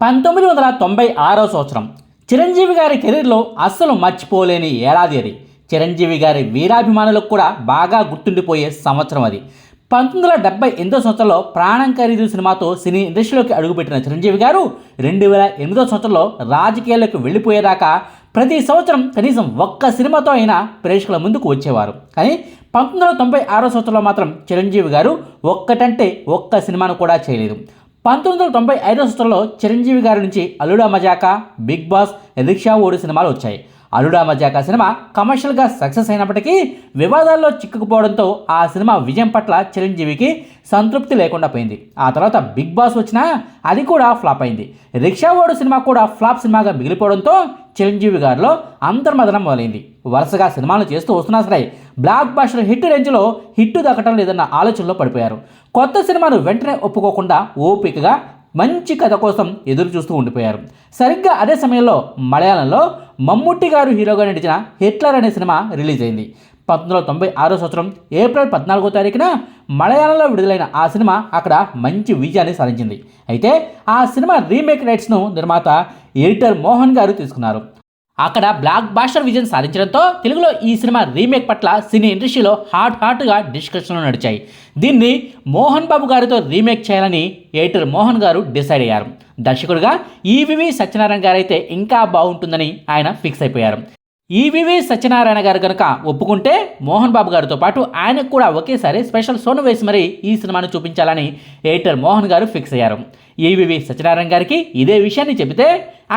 1996 సంవత్సరం చిరంజీవి గారి కెరీర్లో అస్సలు మర్చిపోలేని ఏడాది అది. చిరంజీవి గారి వీరాభిమానులకు కూడా బాగా గుర్తుండిపోయే సంవత్సరం అది. 1978 సంవత్సరంలో ప్రాణం ఖరీదు సినిమాతో సినీ ఇండస్ట్రీలోకి అడుగుపెట్టిన చిరంజీవి గారు 2008 సంవత్సరంలో రాజకీయాల్లోకి వెళ్ళిపోయేదాకా ప్రతి సంవత్సరం కనీసం ఒక్క సినిమాతో అయినా ప్రేక్షకుల ముందుకు వచ్చేవారు. కానీ 1996 సంవత్సరంలో మాత్రం చిరంజీవి గారు ఒక్కటంటే ఒక్క సినిమాను కూడా చేయలేదు. 1995 సంవత్సరంలో చిరంజీవి గారి నుంచి అల్లుడా మజాకా, బిగ్ బాస్, రిక్షా ఓడి సినిమాలు వచ్చాయి. అల్లుడా మజాకా సినిమా కమర్షియల్గా సక్సెస్ అయినప్పటికీ వివాదాల్లో చిక్కుకుపోవడంతో ఆ సినిమా విజయం పట్ల చిరంజీవికి సంతృప్తి లేకుండా పోయింది. ఆ తర్వాత బిగ్ బాస్ వచ్చినా అది కూడా ఫ్లాప్ అయింది. రిక్షా ఓడు సినిమా కూడా ఫ్లాప్ సినిమాగా మిగిలిపోవడంతో చిరంజీవి గారిలో అంతర్మదనం మొదలైంది. వరుసగా సినిమాలు చేస్తూ వస్తున్నా సరే బ్లాక్ బాస్టర్ హిట్ రేంజ్లో హిట్టు దక్కడం లేదన్న ఆలోచనలో పడిపోయారు. కొత్త సినిమాను వెంటనే ఒప్పుకోకుండా ఓపికగా మంచి కథ కోసం ఎదురు చూస్తూ ఉండిపోయారు. సరిగ్గా అదే సమయంలో మలయాళంలో మమ్ముట్టి గారు హీరోగా నటించిన హిట్లర్ అనే సినిమా రిలీజ్ అయింది. 1996 సంవత్సరం ఏప్రిల్ 14వ తారీఖున మలయాళంలో విడుదలైన ఆ సినిమా అక్కడ మంచి విజయాన్ని సాధించింది. అయితే ఆ సినిమా రీమేక్ రైట్స్ను నిర్మాత ఎడిటర్ మోహన్ గారు తీసుకున్నారు. అక్కడ బ్లాక్ బాస్టర్ విజయం సాధించడంతో తెలుగులో ఈ సినిమా రీమేక్ పట్ల సినీ ఇండస్ట్రీలో హాట్గా డిస్కషన్లు నడిచాయి. దీన్ని మోహన్ బాబు గారితో రీమేక్ చేయాలని ఎడిటర్ మోహన్ గారు డిసైడ్ అయ్యారు. దర్శకుడిగా ఈవివి సత్యనారాయణ గారు అయితే ఇంకా బాగుంటుందని ఆయన ఫిక్స్ అయిపోయారు. ఈవివి సత్యనారాయణ గారు కనుక ఒప్పుకుంటే మోహన్ బాబు గారితో పాటు ఆయనకు కూడా ఒకేసారి స్పెషల్ సోను వేసి మరీ ఈ సినిమాను చూపించాలని ఎడిటర్ మోహన్ గారు ఫిక్స్ అయ్యారు. ఈవివి సత్యనారాయణ గారికి ఇదే విషయాన్ని చెబితే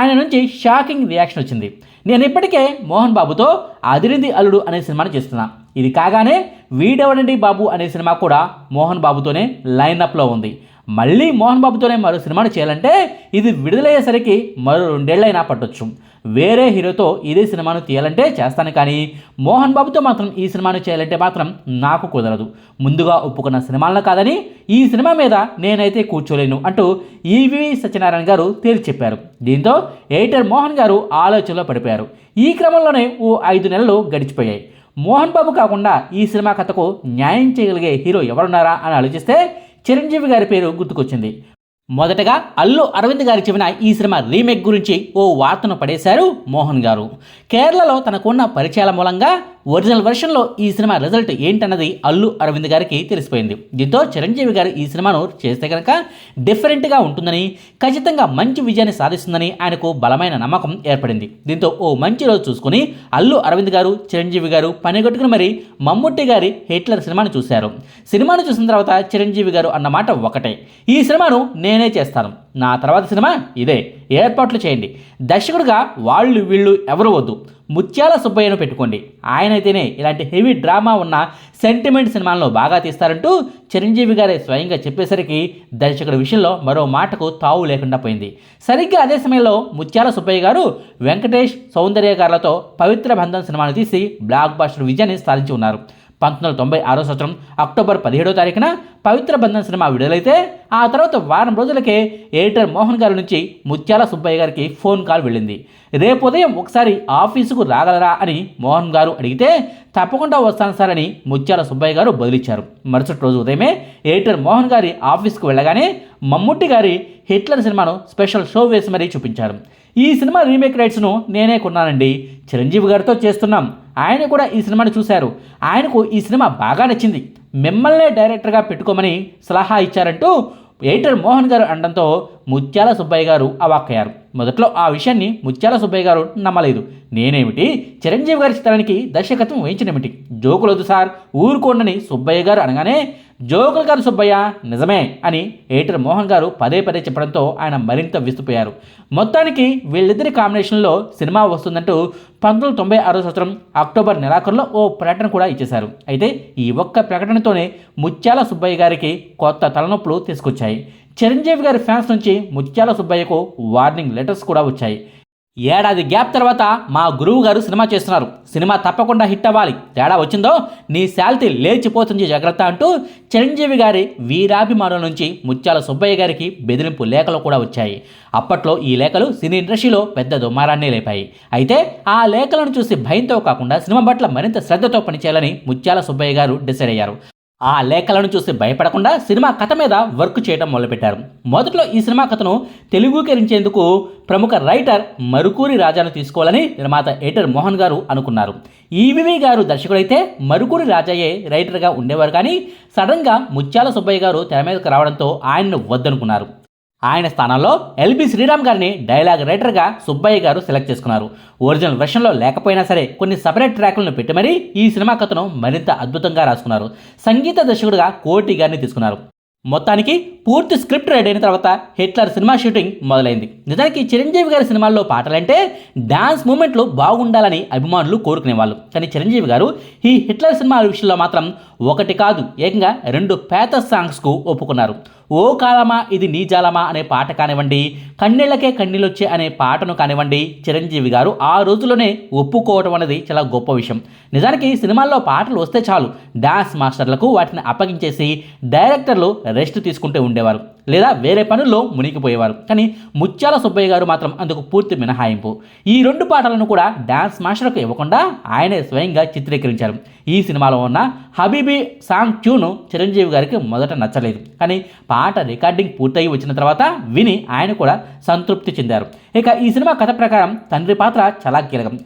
ఆయన నుంచి షాకింగ్ రియాక్షన్ వచ్చింది. నేను ఇప్పటికే మోహన్ బాబుతో అదిరింది అల్లుడు అనే సినిమాను చేస్తున్నా. ఇది కాగానే వీడెవడండి బాబు అనే సినిమా కూడా మోహన్ బాబుతోనే లైనప్లో ఉంది. మళ్ళీ మోహన్ బాబుతోనే మరో సినిమాను చేయాలంటే ఇది విడుదలయ్యేసరికి మరో 2 ఏళ్ళైనా పట్టొచ్చు. వేరే హీరోతో ఇదే సినిమాను తీయాలంటే చేస్తాను, కానీ మోహన్ బాబుతో మాత్రం ఈ సినిమాను చేయాలంటే మాత్రం నాకు కుదరదు. ముందుగా ఒప్పుకున్న సినిమాలను కాదని ఈ సినిమా మీద నేనైతే కూర్చోలేను అంటూ ఈవి సత్యనారాయణ గారు తేల్చి చెప్పారు. దీంతో ఎడిటర్ మోహన్ గారు ఆలోచనలో పడిపోయారు. ఈ క్రమంలోనే ఓ 5 నెలలు గడిచిపోయాయి. మోహన్ బాబు కాకుండా ఈ సినిమా కథకు న్యాయం చేయగలిగే హీరో ఎవరున్నారా అని ఆలోచిస్తే చిరంజీవి గారి పేరు గుర్తుకొచ్చింది. మొదటగా అల్లు అరవింద్ గారికి చెప్పిన ఈ సినిమా రీమేక్ గురించి ఓ వార్తను పడేశారు మోహన్ గారు. కేరళలో తనకున్న పరిచయాల మూలంగా ఒరిజినల్ వెర్షన్లో ఈ సినిమా రిజల్ట్ ఏంటన్నది అల్లు అరవింద్ గారికి తెలిసిపోయింది. దీంతో చిరంజీవి గారు ఈ సినిమాను చేస్తే కనుక డిఫరెంట్గా ఉంటుందని, ఖచ్చితంగా మంచి విజయాన్ని సాధిస్తుందని ఆయనకు బలమైన నమ్మకం ఏర్పడింది. దీంతో ఓ మంచి రోజు చూసుకుని అల్లు అరవింద్ గారు, చిరంజీవి గారు పనిగట్టుకుని మరి మమ్ముట్టి గారి హిట్లర్ సినిమాను చూశారు. సినిమాను చూసిన తర్వాత చిరంజీవి గారు అన్నమాట ఒకటే, ఈ సినిమాను నేనే చేస్తాను, నా తర్వాత సినిమా ఇదే, ఏర్పాట్లు చేయండి, దర్శకుడిగా వాళ్ళు వీళ్ళు ఎవరు వద్దు, ముత్యాల సుబ్బయ్యను పెట్టుకోండి, ఆయనైతేనే ఇలాంటి హెవీ డ్రామా ఉన్న సెంటిమెంట్ సినిమాలను బాగా తీస్తారంటూ చిరంజీవి గారే స్వయంగా చెప్పేసరికి దర్శకుడి విషయంలో మరో మాటకు తావు లేకుండా పోయింది. సరిగ్గా అదే సమయంలో ముత్యాల సుబ్బయ్య గారు వెంకటేష్, సౌందర్య గారులతో పవిత్ర బంధం సినిమాను తీసి బ్లాక్ బాస్టర్ విజయాన్ని సాధించి ఉన్నారు. 1996 సంవత్సరం అక్టోబర్ 17వ తారీఖున పవిత్ర బంధన్ సినిమా విడుదలైతే ఆ తర్వాత వారం రోజులకే ఎడిటర్ మోహన్ గారి నుంచి ముత్యాల సుబ్బయ్య గారికి ఫోన్ కాల్ వెళ్ళింది. రేపు ఉదయం ఒకసారి ఆఫీసుకు రాగలరా అని మోహన్ గారు అడిగితే తప్పకుండా వస్తాను సార్ అని ముత్యాల సుబ్బయ్య గారు బదిలిచ్చారు. మరుసటి రోజు ఉదయమే ఎడిటర్ మోహన్ గారి ఆఫీస్కు వెళ్ళగానే మమ్ముట్టి గారి హిట్లర్ సినిమాను స్పెషల్ షో వేసి మరీ చూపించారు. ఈ సినిమా రీమేక్ రైట్స్ను నేనే కొన్నానండి, చిరంజీవి గారితో చేస్తున్నాం, ఆయన కూడా ఈ సినిమాను చూశారు, ఆయనకు ఈ సినిమా బాగా నచ్చింది, మిమ్మల్నే డైరెక్టర్గా పెట్టుకోమని సలహా ఇచ్చారంటూ ఎడిటర్ మోహన్ గారు అనడంతో ముత్యాల సుబ్బయ్య గారు అవాక్కయ్యారు. మొదట్లో ఆ విషయాన్ని ముత్యాల సుబ్బయ్య గారు నమ్మలేదు. నేనేమిటి, చిరంజీవి గారి చిత్రానికి దర్శకత్వం వహించనేమిటి, జోకులొద్దు సార్ ఊరుకోండని సుబ్బయ్య గారు అనగానే జోకులు గారు సుబ్బయ్య నిజమే అని ఎడిటర్ మోహన్ గారు పదే చెప్పడంతో ఆయన మరింత విస్తుపోయారు. మొత్తానికి వీళ్ళిద్దరి కాంబినేషన్లో సినిమా వస్తుందంటూ 1996 సంవత్సరం అక్టోబర్ నెలాఖరులో ఓ ప్రకటన కూడా ఇచ్చేశారు. అయితే ఈ ఒక్క ప్రకటనతోనే ముత్యాల సుబ్బయ్య గారికి కొత్త తలనొప్పులు తీసుకొచ్చాయి. చిరంజీవి గారి ఫ్యాన్స్ నుంచి ముత్యాల సుబ్బయ్యకు వార్నింగ్ లెటర్స్ కూడా వచ్చాయి. ఏడాది గ్యాప్ తర్వాత మా గురువు గారు సినిమా చేస్తున్నారు, సినిమా తప్పకుండా హిట్ అవ్వాలి, తేడా వచ్చిందో నీ శాలిటీ లేచిపోతుంది జాగ్రత్త అంటూ చిరంజీవి గారి వీరాభిమానుల నుంచి ముత్యాల సుబ్బయ్య గారికి బెదిరింపు లేఖలు కూడా వచ్చాయి. అప్పట్లో ఈ లేఖలు సినీ ఇండస్ట్రీలో పెద్ద దుమారాన్ని లేపాయి. అయితే ఆ లేఖలను చూసి భయంతో కాకుండా సినిమా పట్ల మరింత శ్రద్ధతో పనిచేయాలని ముత్యాల సుబ్బయ్య గారు డిసైడ్ అయ్యారు. ఆ లేఖలను చూసి భయపడకుండా సినిమా కథ మీద వర్క్ చేయడం మొదలుపెట్టారు. మొదట్లో ఈ సినిమా కథను తెలుగుకరించేందుకు ప్రముఖ రైటర్ మరుకూరి రాజాను తీసుకోవాలని నిర్మాత ఎడిటర్ మోహన్ గారు అనుకున్నారు. ఈవివి గారు దర్శకుడైతే మరుకూరి రాజాయే రైటర్గా ఉండేవారు. కానీ సడన్గా ముత్యాల సుబ్బయ్య గారు తెర మీదకు రావడంతో ఆయన్ను వద్దనుకున్నారు. ఆయన స్థానంలో ఎల్బి శ్రీరామ్ గారిని డైలాగ్ రైటర్గా సుబ్బయ్య గారు సెలెక్ట్ చేసుకున్నారు. ఒరిజినల్ వెర్షన్లో లేకపోయినా సరే కొన్ని సపరేట్ ట్రాక్లను పెట్టి మరీ ఈ సినిమా కథను మరింత అద్భుతంగా రాసుకున్నారు. సంగీత దర్శకుడిగా కోటి గారిని తీసుకున్నారు. మొత్తానికి పూర్తి స్క్రిప్ట్ రెడీ అయిన తర్వాత హిట్లర్ సినిమా షూటింగ్ మొదలైంది. నిజానికి చిరంజీవి గారి సినిమాల్లో పాటలంటే డాన్స్ మూమెంట్లు బాగుండాలని అభిమానులు కోరుకునేవాళ్ళు. కానీ చిరంజీవి గారు ఈ హిట్లర్ సినిమా విషయంలో మాత్రం ఒకటి కాదు ఏకంగా 2 పేత సాంగ్స్కు ఒప్పుకున్నారు. ఓ కాలమా ఇది నీ జాలమా అనే పాట కానివ్వండి, కన్నీళ్లకే కన్నీళ్ళొచ్చే అనే పాటను కానివ్వండి, చిరంజీవి గారు ఆ రోజుల్లోనే ఒప్పుకోవడం అనేది చాలా గొప్ప విషయం. నిజానికి సినిమాల్లో పాటలు వస్తే చాలు డాన్స్ మాస్టర్లకు వాటిని అప్పగించేసి డైరెక్టర్లు రెస్ట్ తీసుకుంటూ ఉండేవారు లేదా వేరే పనుల్లో మునిగిపోయేవారు. కానీ ముత్యాల సుబ్బయ్య గారు మాత్రం అందుకు పూర్తి మినహాయింపు. ఈ 2 పాటలను కూడా డాన్స్ మాస్టర్కు ఇవ్వకుండా ఆయనే స్వయంగా చిత్రీకరించారు. ఈ సినిమాలో ఉన్న హబీబీ సాంగ్ ట్యూను చిరంజీవి గారికి మొదట నచ్చలేదు. కానీ పాట రికార్డింగ్ పూర్తయి వచ్చిన తర్వాత విని ఆయన కూడా సంతృప్తి చెందారు. ఇక ఈ సినిమా కథ ప్రకారం తండ్రి పాత్ర చాలా కీలకం.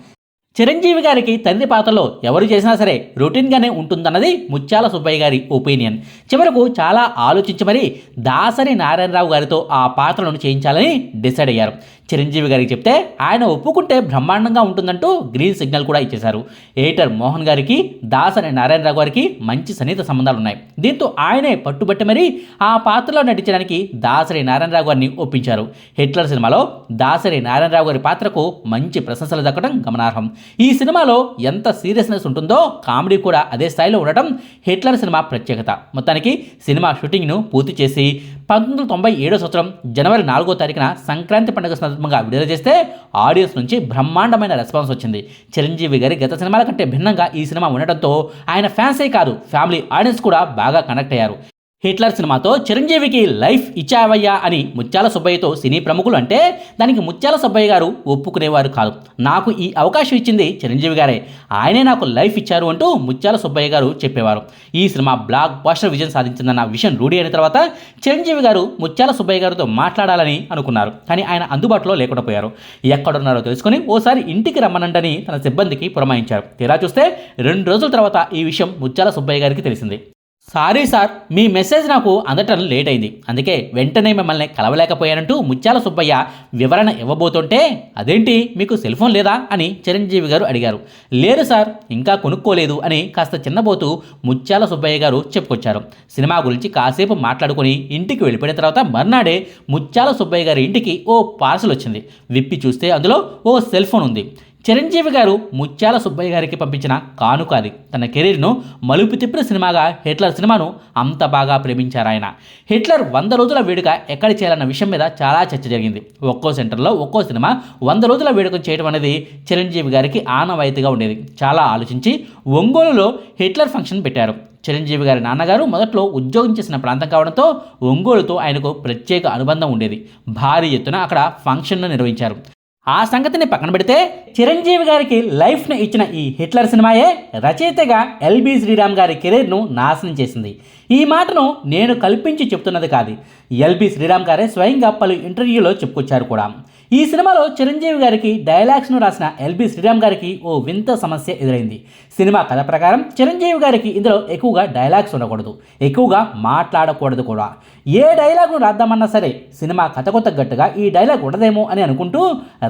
చిరంజీవి గారికి తండ్రి పాత్రలో ఎవరు చేసినా సరే రొటీన్గానే ఉంటుందన్నది ముత్యాల సుబ్బయ్య గారి ఒపీనియన్. చివరకు చాలా ఆలోచించి మరీ దాసరి నారాయణరావు గారితో ఆ పాత్రలను చేయించాలని డిసైడ్ అయ్యారు. చిరంజీవి గారికి చెప్తే ఆయన ఒప్పుకుంటే బ్రహ్మాండంగా ఉంటుందంటూ గ్రీన్ సిగ్నల్ కూడా ఇచ్చేశారు. ఎడిటర్ మోహన్ గారికి దాసరి నారాయణరావు గారికి మంచి సన్నిహిత సంబంధాలు ఉన్నాయి. దీంతో ఆయనే పట్టుబట్టి మరీ ఆ పాత్రలో నటించడానికి దాసరి నారాయణరావు గారిని ఒప్పించారు. హిట్లర్ సినిమాలో దాసరి నారాయణరావు గారి పాత్రకు మంచి ప్రశంసలు దక్కడం గమనార్హం. ఈ సినిమాలో ఎంత సీరియస్నెస్ ఉంటుందో కామెడీ కూడా అదే స్థాయిలో ఉండటం హిట్లర్ సినిమా ప్రత్యేకత. మొత్తానికి సినిమా షూటింగ్ను పూర్తి చేసి 1997 సంవత్సరం జనవరి 4వ తారీఖున సంక్రాంతి పండుగ సందర్భంగా విడుదల చేస్తే ఆడియన్స్ నుంచి బ్రహ్మాండమైన రెస్పాన్స్ వచ్చింది. చిరంజీవి గారి గత సినిమాల కంటే భిన్నంగా ఈ సినిమా ఉండటంతో ఆయన ఫ్యాన్సే కాదు ఫ్యామిలీ ఆడియన్స్ కూడా బాగా కనెక్ట్ అయ్యారు. హిట్లర్ సినిమాతో చిరంజీవికి లైఫ్ ఇచ్చావయ్యా అని ముత్యాల సుబ్బయ్యతో సినీ ప్రముఖులు అంటే దానికి ముత్యాల సుబ్బయ్య గారు ఒప్పుకునేవారు కాదు. నాకు ఈ అవకాశం ఇచ్చింది చిరంజీవి గారే, ఆయనే నాకు లైఫ్ ఇచ్చారు అంటూ ముత్యాల సుబ్బయ్య గారు చెప్పేవారు. ఈ సినిమా బ్లాక్ బస్టర్ విజయం సాధించిందన్న విషయం రూఢి అయిన తర్వాత చిరంజీవి గారు ముత్యాల సుబ్బయ్య గారితో మాట్లాడాలని అనుకున్నారు. కానీ ఆయన అందుబాటులో లేకుండా పోయారు. ఎక్కడున్నారో తెలుసుకుని ఓసారి ఇంటికి రమ్మనండని తన సిబ్బందికి పురమాయించారు. తీరా చూస్తే 2 రోజుల తర్వాత ఈ విషయం ముత్యాల సుబ్బయ్య గారికి తెలిసింది. సారీ సార్, మీ మెసేజ్ నాకు అందటం లేట్ అయింది, అందుకే వెంటనే మిమ్మల్ని కలవలేకపోయానంటూ ముత్యాల సుబ్బయ్య వివరణ ఇవ్వబోతుంటే అదేంటి మీకు సెల్ ఫోన్ లేదా అని చిరంజీవి గారు అడిగారు. లేదు సార్, ఇంకా కొనుక్కోలేదు అని కాస్త చిన్నబోతూ ముత్యాల సుబ్బయ్య గారు చెప్పుకొచ్చారు. సినిమా గురించి కాసేపు మాట్లాడుకుని ఇంటికి వెళ్ళిపోయిన తర్వాత మర్నాడే ముత్యాల సుబ్బయ్య గారి ఇంటికి ఓ పార్సల్ వచ్చింది. విప్పి చూస్తే అందులో ఓ సెల్ ఫోన్ ఉంది. చిరంజీవి గారు ముత్యాల సుబ్బయ్య గారికి పంపించిన కానుక అది. తన కెరీర్ను మలుపు తిప్పిన సినిమాగా హిట్లర్ సినిమాను అంత బాగా ప్రేమించారు ఆయన. హిట్లర్ 100 రోజుల వేడుక ఎక్కడ చేయాలన్న విషయం మీద చాలా చర్చ జరిగింది. ఒక్కో సెంటర్లో ఒక్కో సినిమా 100 రోజుల వేడుక చేయడం అనేది చిరంజీవి గారికి ఆనవాయితీగా ఉండేది. చాలా ఆలోచించి ఒంగోలులో హిట్లర్ ఫంక్షన్ పెట్టారు. చిరంజీవి గారి నాన్నగారు మొదట్లో ఉద్యోగం చేసిన ప్రాంతం కావడంతో ఒంగోలుతో ఆయనకు ప్రత్యేక అనుబంధం ఉండేది. భారీ ఎత్తున అక్కడ ఫంక్షన్ను నిర్వహించారు. ఆ సంగతిని పక్కన పెడితే చిరంజీవి గారికి లైఫ్ను ఇచ్చిన ఈ హిట్లర్ సినిమాయే రచయితగా ఎల్బి శ్రీరామ్ గారి కెరీర్ను నాశనం చేసింది. ఈ మాటను నేను కల్పించి చెప్తున్నది కాదు, ఎల్బి శ్రీరామ్ గారే స్వయంగా పలు ఇంటర్వ్యూలో చెప్పుకొచ్చారు కూడా. ఈ సినిమాలో చిరంజీవి గారికి డైలాగ్స్ను రాసిన ఎల్బి శ్రీరామ్ గారికి ఓ వింత సమస్య ఎదురైంది. సినిమా కథ ప్రకారం చిరంజీవి గారికి ఇందులో ఎక్కువగా డైలాగ్స్ ఉండకూడదు, ఎక్కువగా మాట్లాడకూడదు కూడా. ఏ డైలాగ్ను రాద్దామన్నా సరే సినిమా కథకు తగ్గట్టుగా ఈ డైలాగ్ ఉండదేమో అని అనుకుంటూ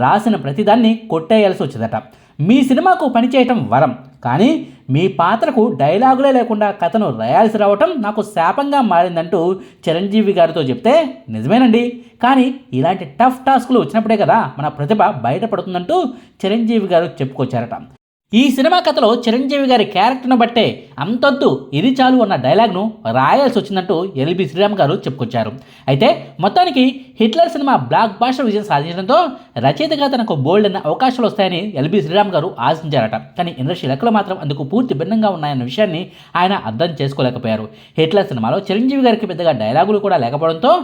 రాసిన ప్రతిదాన్ని కొట్టేయాల్సి వచ్చిందట. మీ సినిమాకు పనిచేయటం వరం, కానీ మీ పాత్రకు డైలాగులే లేకుండా కథను రాయాల్సి రావటం నాకు శాపంగా మారిందంటూ చిరంజీవి గారితో చెప్తే నిజమేనండి, కానీ ఇలాంటి టఫ్ టాస్కులు వచ్చినప్పుడే కదా మన ప్రతిభ బయటపడుతుందంటూ చిరంజీవి గారు చెప్పుకొచ్చారట. ఈ సినిమా కథలో చిరంజీవి గారి క్యారెక్టర్ను బట్టే అంతొద్దు ఇది చాలు అన్న డైలాగ్ను రాయాల్సి వచ్చిందంటూ ఎల్బి శ్రీరామ్ గారు చెప్పుకొచ్చారు. అయితే మొత్తానికి హిట్లర్ సినిమా బ్లాక్ బాస్టర్ విజయం సాధించడంతో రచయితగా తనకు బోల్డ్ అన్న అవకాశాలు వస్తాయని ఎల్బి శ్రీరామ్ గారు ఆశించారట. కానీ ఇండస్ట్రీ లెక్కలు మాత్రం అందుకు పూర్తి భిన్నంగా ఉన్నాయన్న విషయాన్ని ఆయన అర్థం చేసుకోలేకపోయారు. హిట్లర్ సినిమాలో చిరంజీవి గారికి పెద్దగా డైలాగులు కూడా లేకపోవడంతో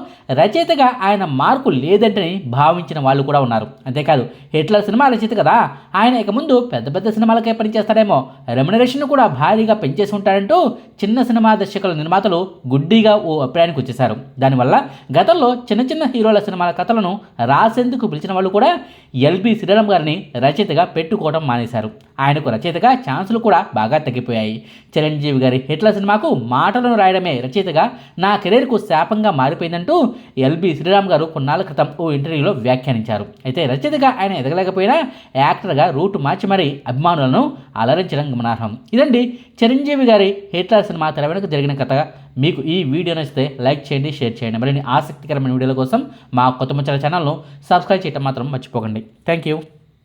రచయితగా ఆయన మార్కు లేదంటని భావించిన వాళ్ళు కూడా ఉన్నారు. అంతేకాదు హిట్లర్ సినిమా రచయిత కదా, ఆయన ఇక ముందు పెద్ద పెద్ద సినిమా సినిమాలకే పనిచేస్తాడేమో, రెమ్యునరేషన్ కూడా భారీగా పెంచేసి ఉంటాడంటూ చిన్న సినిమా దర్శకుల నిర్మాతలు గుడ్డిగా ఓ అభిప్రాయానికి వచ్చేశారు. దానివల్ల గతంలో చిన్న చిన్న హీరోల సినిమాల కథలను రాసేందుకు పిలిచిన వాళ్ళు కూడా ఎల్బి శ్రీరామ్ గారిని రచయితగా పెట్టుకోవడం మానేశారు. ఆయనకు రచయితగా ఛాన్సులు కూడా బాగా తగ్గిపోయాయి. చిరంజీవి గారి హిట్లర్ సినిమాకు మాటలను రాయడమే రచయితగా నా కెరీర్కు శాపంగా మారిపోయిందంటూ ఎల్బి శ్రీరామ్ గారు కొన్నాళ్ళ క్రితం ఓ ఇంటర్వ్యూలో వ్యాఖ్యానించారు. అయితే రచయితగా ఆయన ఎదగలేకపోయినా యాక్టర్గా రూటు మార్చి మరీ అభిమానులను అలరించడం గమనార్హం. ఇదండి చిరంజీవి గారి హిట్లర్ సినిమా తెర వెనుక జరిగిన కథగా. మీకు ఈ వీడియో నచ్చితే లైక్ చేయండి, షేర్ చేయండి. మరిన్ని ఆసక్తికరమైన వీడియోల కోసం మా కొత్త ముచ్చల ఛానల్ను సబ్స్క్రైబ్ చేయడం మాత్రం మర్చిపోకండి. Thank you.